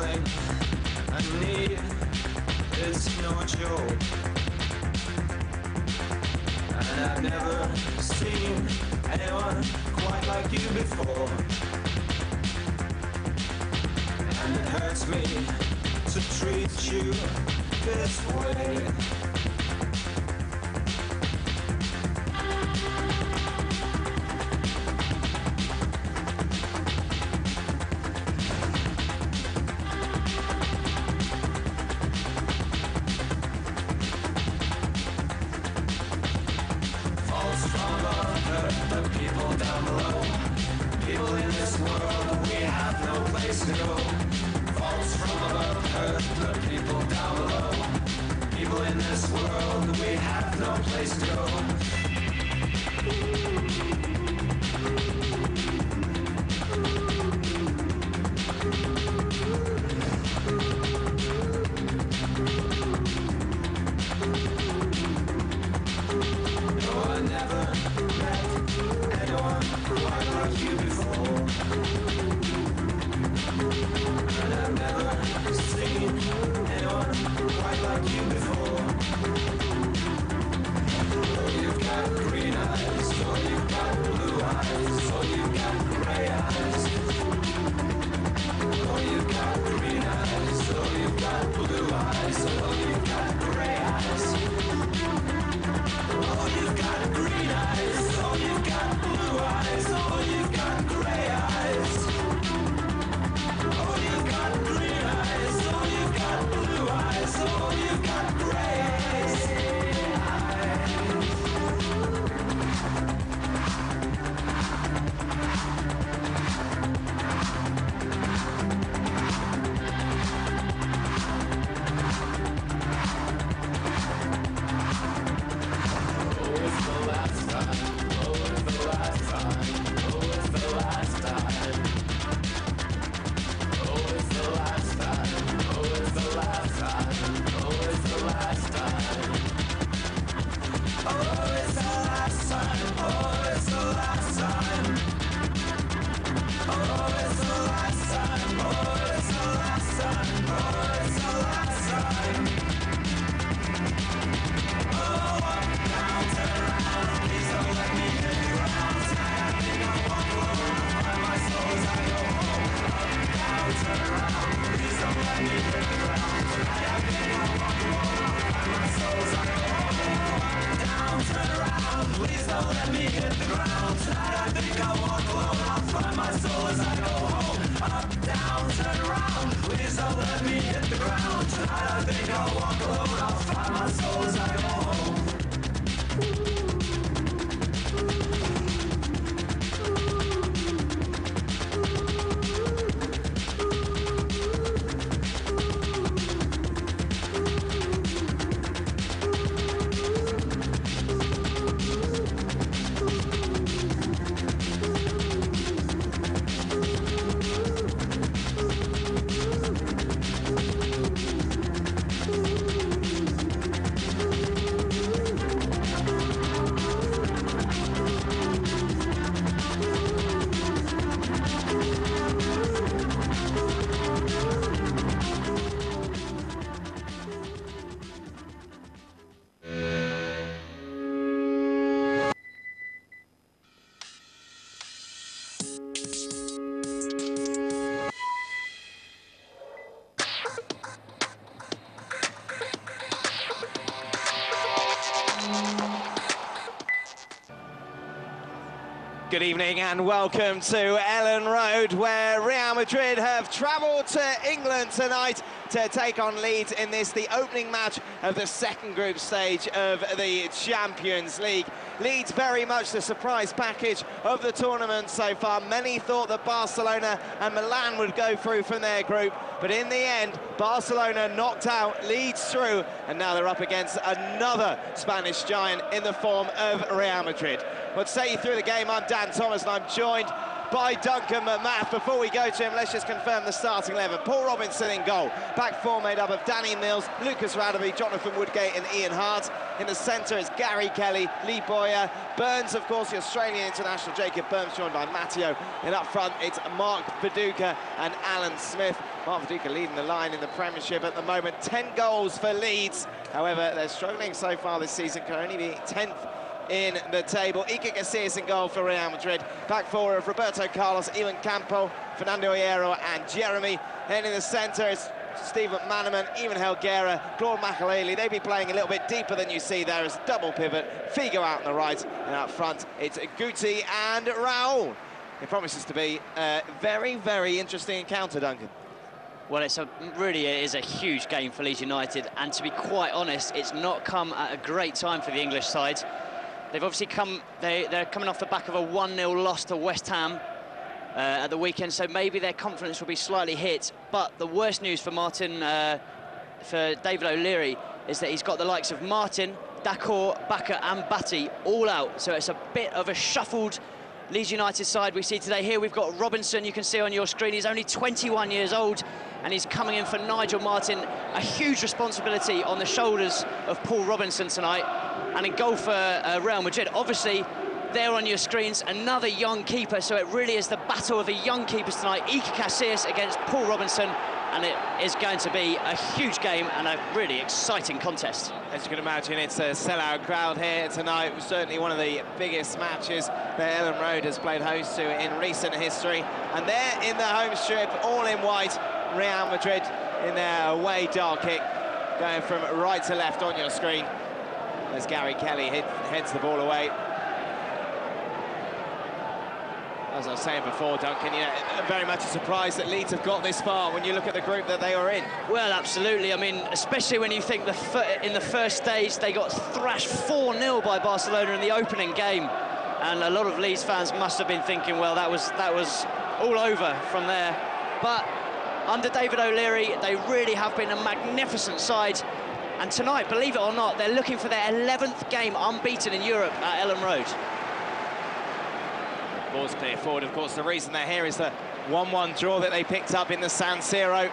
feeling I need, it's no joke. And I've never seen anyone quite like you before. And it hurts me to treat you this way. Good evening and welcome to Ellen Road, where Real Madrid have travelled to England tonight to take on Leeds in the opening match of the second group stage of the Champions League. Leeds very much the surprise package of the tournament so far. Many thought that Barcelona and Milan would go through from their group, but in the end, Barcelona knocked out Leeds through, and now they're up against another Spanish giant in the form of Real Madrid. Well, to take you through the game, I'm Dan Thomas, and I'm joined by Duncan McMath. Before we go to him, let's just confirm the starting 11. Paul Robinson in goal. Back four made up of Danny Mills, Lucas Radaby, Jonathan Woodgate and Ian Hart. In the centre is Gary Kelly, Lee Boyer, Burns, of course, the Australian international, Jacob Burns, joined by Matteo. And up front, it's Mark Viduka and Alan Smith. Mark Viduka leading the line in the Premiership at the moment. 10 goals for Leeds. However, they're struggling so far this season, can only be 10th in the table. Iker Casillas in goal for Real Madrid. Back four of Roberto Carlos, Ivan Campo, Fernando Hierro and Jeremy. And in the centre is Stephen McManaman, Ewan Helguera, Claude Makelele. They'd be playing a little bit deeper than you see there as double pivot. Figo out on the right, and up front it's Guti and Raul. It promises to be a very, very interesting encounter, Duncan. Well, it really is a huge game for Leeds United, and to be quite honest, it's not come at a great time for the English side. They've obviously they're coming off the back of a 1-0 loss to West Ham at the weekend, so maybe their confidence will be slightly hit. But the worst news for David O'Leary is that he's got the likes of Martin, Dacour, Bakker and Batty all out. So it's a bit of a shuffled Leeds United side we see today. Here we've got Robinson, you can see on your screen, he's only 21 years old, and he's coming in for Nigel Martin. A huge responsibility on the shoulders of Paul Robinson tonight. And in goal for Real Madrid, obviously, there on your screens, another young keeper, so it really is the battle of the young keepers tonight. Iker Casillas against Paul Robinson, and it is going to be a huge game and a really exciting contest. As you can imagine, it's a sellout crowd here tonight. It was certainly one of the biggest matches that Ellen Road has played host to in recent history. And there in the home strip, all in white, Real Madrid in their away dark kick, going from right to left on your screen as Gary Kelly heads the ball away. As I was saying before, Duncan, you know, very much a surprise that Leeds have got this far when you look at the group that they are in. Well, absolutely. I mean, especially when you think in the first stage they got thrashed 4-0 by Barcelona in the opening game, and a lot of Leeds fans must have been thinking, well, that was all over from there. But under David O'Leary, they really have been a magnificent side. And tonight, believe it or not, they're looking for their 11th game unbeaten in Europe at Ellen Road. Ball's clear forward, of course. The reason they're here is the 1-1 draw that they picked up in the San Siro.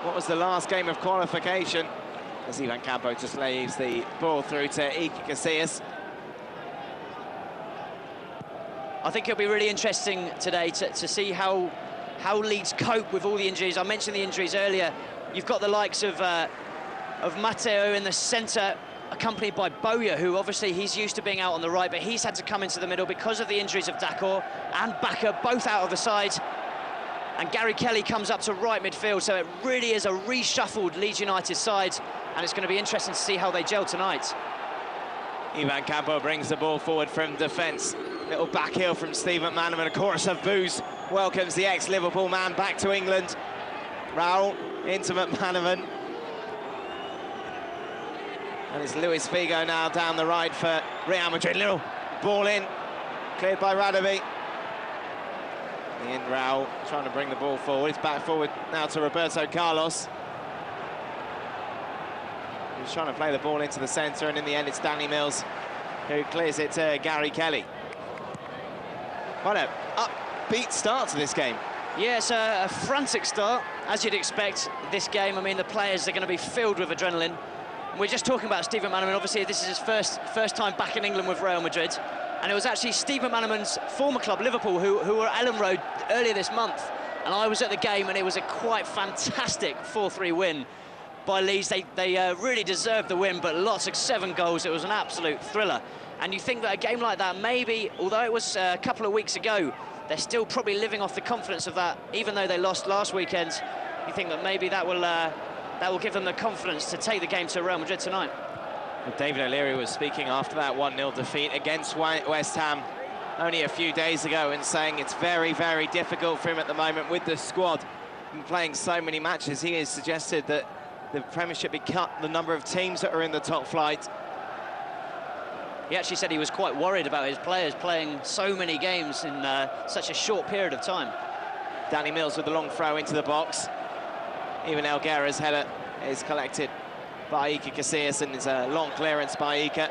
What was the last game of qualification? As Ivan Campo just leaves the ball through to Iker Casillas. I think it'll be really interesting today to see how Leeds cope with all the injuries. I mentioned the injuries earlier. You've got the likes of Matteo in the centre, accompanied by Bowyer, who obviously he's used to being out on the right, but he's had to come into the middle because of the injuries of Dacour and Bakker, both out of the side. And Gary Kelly comes up to right midfield, so it really is a reshuffled Leeds United side, and it's going to be interesting to see how they gel tonight. Ivan Campo brings the ball forward from defence. Little back heel from Stephen McManaman. A chorus of boos welcomes the ex-Liverpool man back to England. Raul into McManaman. And it's Luis Figo now down the right for Real Madrid. Little ball in, cleared by Radaby. And Raul trying to bring the ball forward. It's back forward now to Roberto Carlos. He's trying to play the ball into the centre, and in the end it's Danny Mills who clears it to Gary Kelly. What an upbeat start to this game. Yeah, it's a frantic start, as you'd expect this game. I mean, the players are going to be filled with adrenaline. We're just talking about Stephen McManaman. Obviously, this is his first time back in England with Real Madrid. And it was actually Stephen McManaman's former club, Liverpool, who were at Ellen Road earlier this month. And I was at the game, and it was a quite fantastic 4-3 win by Leeds. They really deserved the win, but lots of 7 goals. It was an absolute thriller. And you think that a game like that, maybe, although it was a couple of weeks ago, they're still probably living off the confidence of that, even though they lost last weekend. You think that maybe that will give them the confidence to take the game to Real Madrid tonight. Well, David O'Leary was speaking after that 1-0 defeat against West Ham only a few days ago, and saying it's very, very difficult for him at the moment with the squad and playing so many matches. He has suggested that the Premiership be cut the number of teams that are in the top flight. He actually said he was quite worried about his players playing so many games in such a short period of time. Danny Mills with the long throw into the box. Even Helguera's header is collected by Iker Casillas, and it's a long clearance by Iker.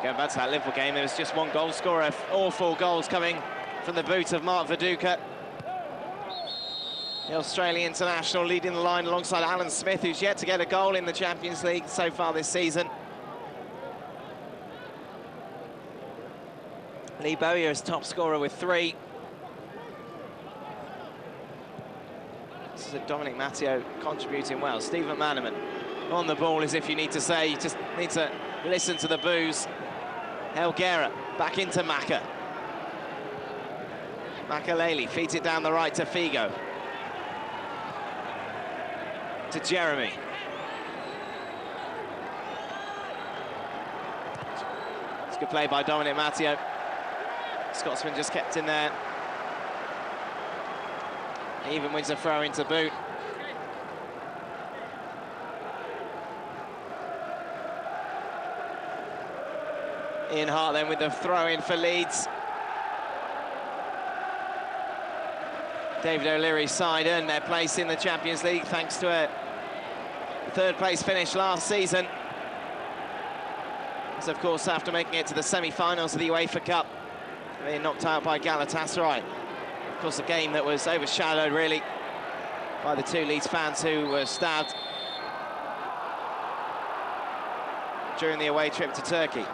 Going back to that Liverpool game, there was just one goal scorer, all 4 goals coming from the boot of Mark Viduka. The Australian international leading the line alongside Alan Smith, who's yet to get a goal in the Champions League so far this season. Lee Bowyer is top scorer with 3. This is Dominic Matteo contributing well. Stephen McManaman on the ball, as if you need to say, you just need to listen to the boos. Helguera back into Maka. Makaleli feeds it down the right to Figo. To Jeremy. It's good play by Dominic Matteo. Scotsman just kept in there. He even wins a throw into boot. Ian Hart then with the throw-in for Leeds. David O'Leary's side earned their place in the Champions League thanks to a third-place finish last season. As of course, after making it to the semi-finals of the UEFA Cup, being knocked out by Galatasaray. Of course, a game that was overshadowed, really, by the 2 Leeds fans who were stabbed during the away trip to Turkey.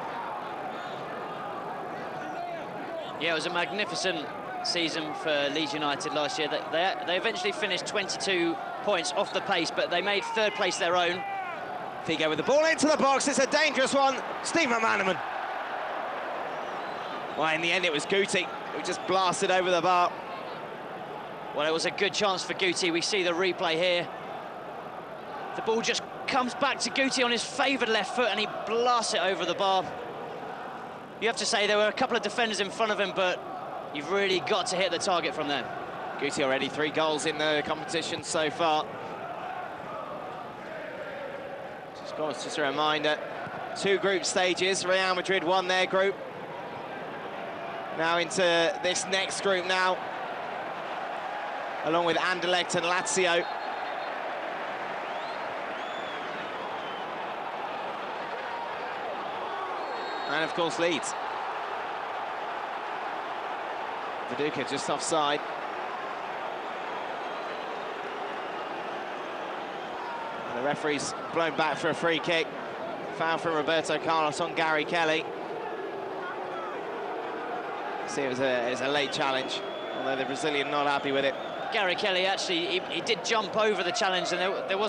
Yeah, it was a magnificent season for Leeds United last year. They eventually finished 22 points off the pace, but they made 3rd place their own. Figo with the ball into the box. It's a dangerous one. Steve McManaman. Well, in the end, it was Guti who just blasted over the bar. Well, it was a good chance for Guti. We see the replay here. The ball just comes back to Guti on his favoured left foot, and he blasts it over the bar. You have to say there were a couple of defenders in front of him, but you've really got to hit the target from there. Guti already 3 goals in the competition so far. Just a reminder, 2 group stages. Real Madrid won their group. Now into this next group now, along with Anderlecht and Lazio. And of course Leeds. Viduka just offside. And the referee's blown back for a free kick. Foul from Roberto Carlos on Gary Kelly. See, it was a late challenge, although the Brazilian not happy with it. Gary Kelly actually, he did jump over the challenge, and there was